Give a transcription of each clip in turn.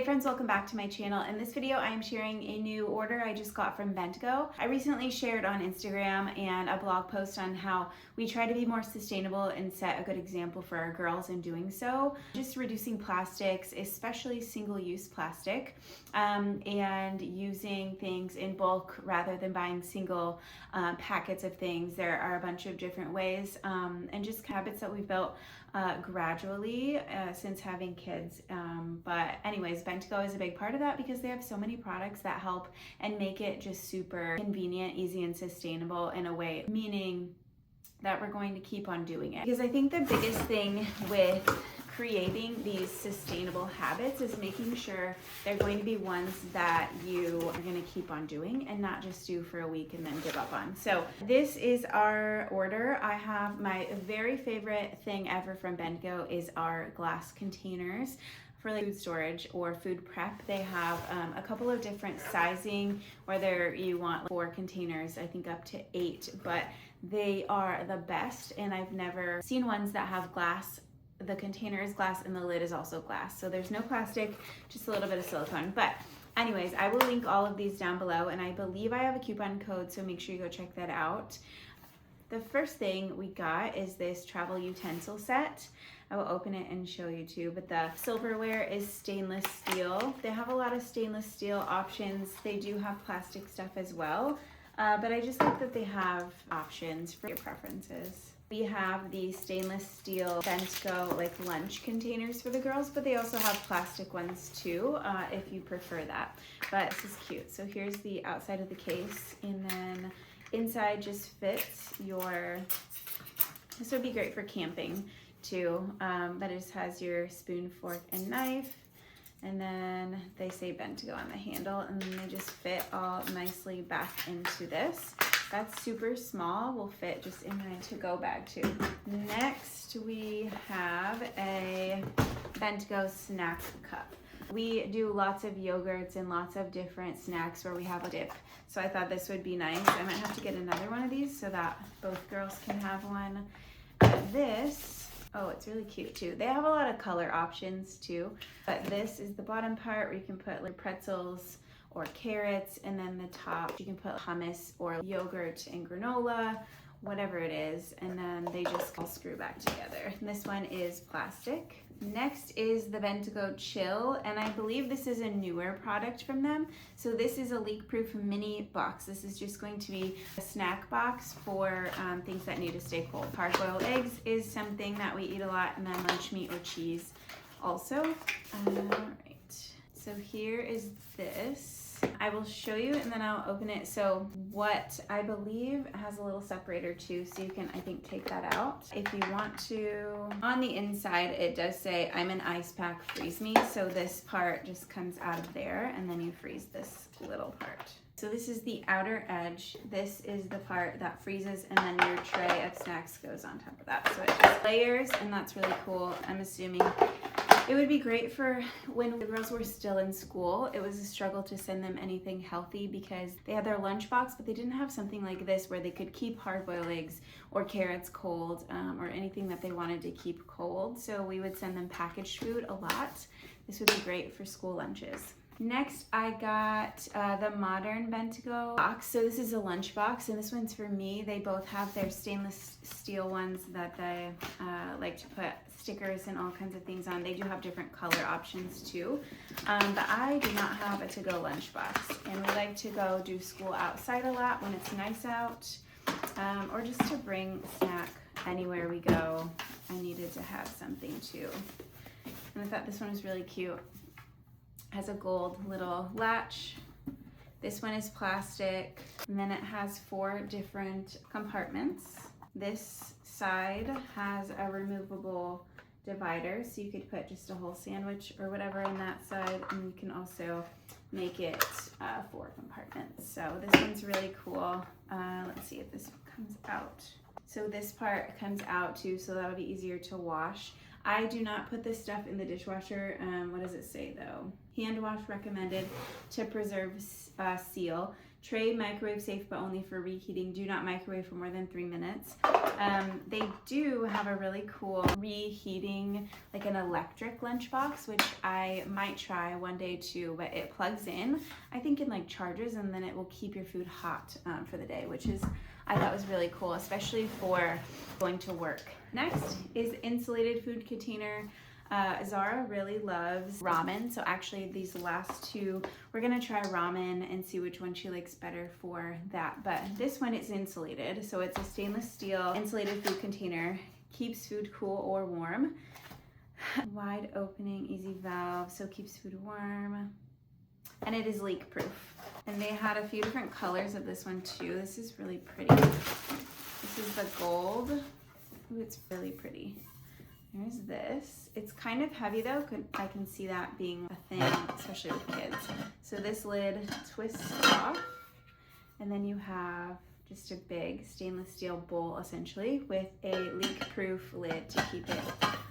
Hey friends, welcome back to my channel. In this video, I am sharing a new order I just got from Bentgo. I recently shared on Instagram and a blog post on how we try to be more sustainable and set a good example for our girls in doing so. Just reducing plastics, especially single-use plastic, and using things in bulk rather than buying single packets of things. There are a bunch of different ways and just habits that we've built gradually since having kids. But anyways, Bentgo is a big part of that because they have so many products that help and make it just super convenient, easy, and sustainable in a way, meaning that we're going to keep on doing it. Because I think the biggest thing with creating these sustainable habits is making sure they're going to be ones that you are going to keep on doing and not just do for a week and then give up on. So this is our order. I have my very favorite thing ever from Bentgo is our glass containers for like food storage or food prep. They have a couple of different sizing, whether you want 4 containers, I think up to 8, but they are the best, and I've never seen ones that have glass. The container is glass and the lid is also glass. So there's no plastic, just a little bit of silicone. But anyways, I will link all of these down below, and I believe I have a coupon code, so make sure you go check that out. The first thing we got is this travel utensil set. I will open it and show you too, but the silverware is stainless steel. They have a lot of stainless steel options. They do have plastic stuff as well, but I just like that they have options for your preferences. We have the stainless steel Bentgo like lunch containers for the girls, but they also have plastic ones too, if you prefer that. But this is cute. So here's the outside of the case, and then inside just fits your, this would be great for camping too, but it just has your spoon, fork, and knife, and then they say Bentgo on the handle, and then they just fit all nicely back into this. That's super small, will fit just in my to-go bag too. Next, we have a Bentgo snack cup. We do lots of yogurts and lots of different snacks where we have a dip. So I thought this would be nice. I might have to get another one of these so that both girls can have one. This, oh, it's really cute too. They have a lot of color options too, but this is the bottom part where you can put like pretzels or carrots, and then the top you can put hummus or yogurt and granola, whatever it is, and then they just all screw back together. And this one is plastic. Next is the Bentgo Chill, and I believe this is a newer product from them. So this is a leak-proof mini box. This is just going to be a snack box for things that need to stay cold. Hard-boiled eggs is something that we eat a lot, and then lunch meat or cheese also. All right, so here is this. I will show you and then I'll open it. So what I believe has a little separator too, so you can, I think, take that out if you want to. On the inside it does say I'm an ice pack, freeze me. So this part just comes out of there, and then you freeze this little part. So this is the outer edge. This is the part that freezes, and then your tray of snacks goes on top of that. So it just layers, and that's really cool. I'm assuming it would be great for when the girls were still in school. It was a struggle to send them anything healthy because they had their lunchbox, but they didn't have something like this where they could keep hard-boiled eggs or carrots cold, or anything that they wanted to keep cold. So we would send them packaged food a lot. This would be great for school lunches. Next, I got the modern Bentgo box. So this is a lunch box, and this one's for me. They both have their stainless steel ones that they like to put stickers and all kinds of things on. They do have different color options too, but I do not have a to-go lunch box, and we like to go do school outside a lot when it's nice out, or just to bring a snack anywhere we go. I needed to have something too, and I thought this one was really cute. Has a gold little latch. This one is plastic, and then it has 4 different compartments. This side has a removable divider, so you could put just a whole sandwich or whatever in that side, and you can also make it 4 compartments. So this one's really cool. Let's see if this comes out. So this part comes out too, so that'll be easier to wash. I do not put this stuff in the dishwasher. What does it say though? Hand wash recommended to preserve seal. Tray microwave safe, but only for reheating. Do not microwave for more than 3 minutes. They do have a really cool reheating, like an electric lunchbox, which I might try one day too, but it plugs in, I think, in like charges, and then it will keep your food hot for the day, which is, I thought was really cool, especially for going to work. Next is insulated food container. Zara really loves ramen, so actually these last two, we're gonna try ramen and see which one she likes better for that. But this one is insulated, so it's a stainless steel insulated food container, keeps food cool or warm. Wide opening, easy valve, so keeps food warm. And it is leak proof. And they had a few different colors of this one too. This is really pretty. This is the gold. Ooh, it's really pretty. There's this. It's kind of heavy though. I can see that being a thing, especially with kids. So this lid twists off, and then you have just a big stainless steel bowl essentially with a leak-proof lid to keep it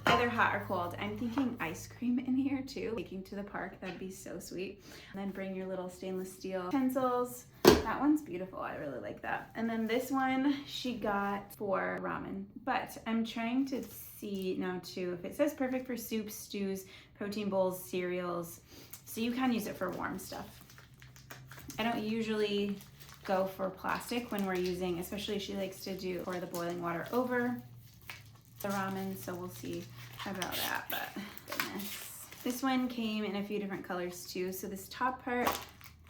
either hot or cold. I'm thinking ice cream in here too. Taking to the park, that'd be so sweet. And then bring your little stainless steel utensils. That one's beautiful, I really like that. And then this one she got for ramen, but I'm trying to see now too if it says perfect for soups, stews, protein bowls, cereals, so you can use it for warm stuff. I don't usually go for plastic when we're using, especially she likes to do pour the boiling water over the ramen, so we'll see about that, but goodness. This one came in a few different colors too, so this top part,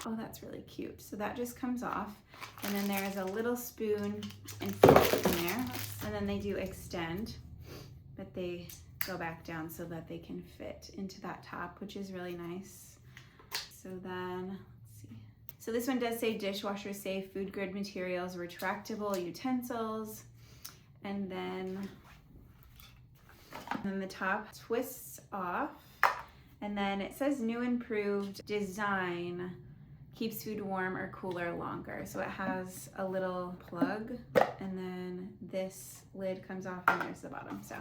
oh, that's really cute. So that just comes off, and then there's a little spoon and fork in there, and then they do extend, but they go back down so that they can fit into that top, which is really nice. So then, let's see. So this one does say dishwasher safe, food grade materials, retractable utensils, and then the top twists off, and then it says new improved design, keeps food warm or cooler longer. So it has a little plug, and then this lid comes off, and there's the bottom. So,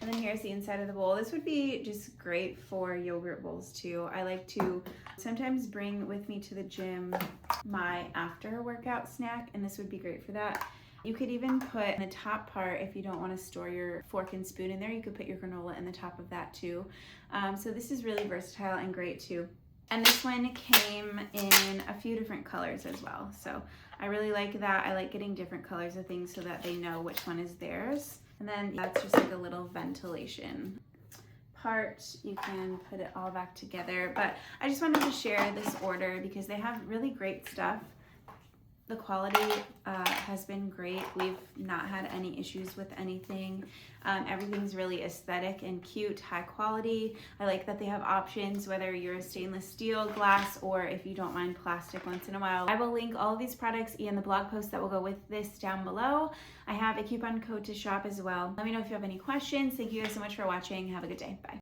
and then here's the inside of the bowl. This would be just great for yogurt bowls too. I like to sometimes bring with me to the gym my after workout snack, and this would be great for that. You could even put in the top part, if you don't want to store your fork and spoon in there, you could put your granola in the top of that too. So this is really versatile and great too. And this one came in a few different colors as well. So I really like that. I like getting different colors of things so that they know which one is theirs. And then that's just like a little ventilation part. You can put it all back together. But I just wanted to share this order because they have really great stuff. The quality has been great. We've not had any issues with anything. Everything's really aesthetic and cute, high quality. I like that they have options, whether you're a stainless steel, glass, or if you don't mind plastic once in a while. I will link all of these products and the blog post that will go with this down below. I have a coupon code to shop as well. Let me know if you have any questions. Thank you guys so much for watching. Have a good day. Bye.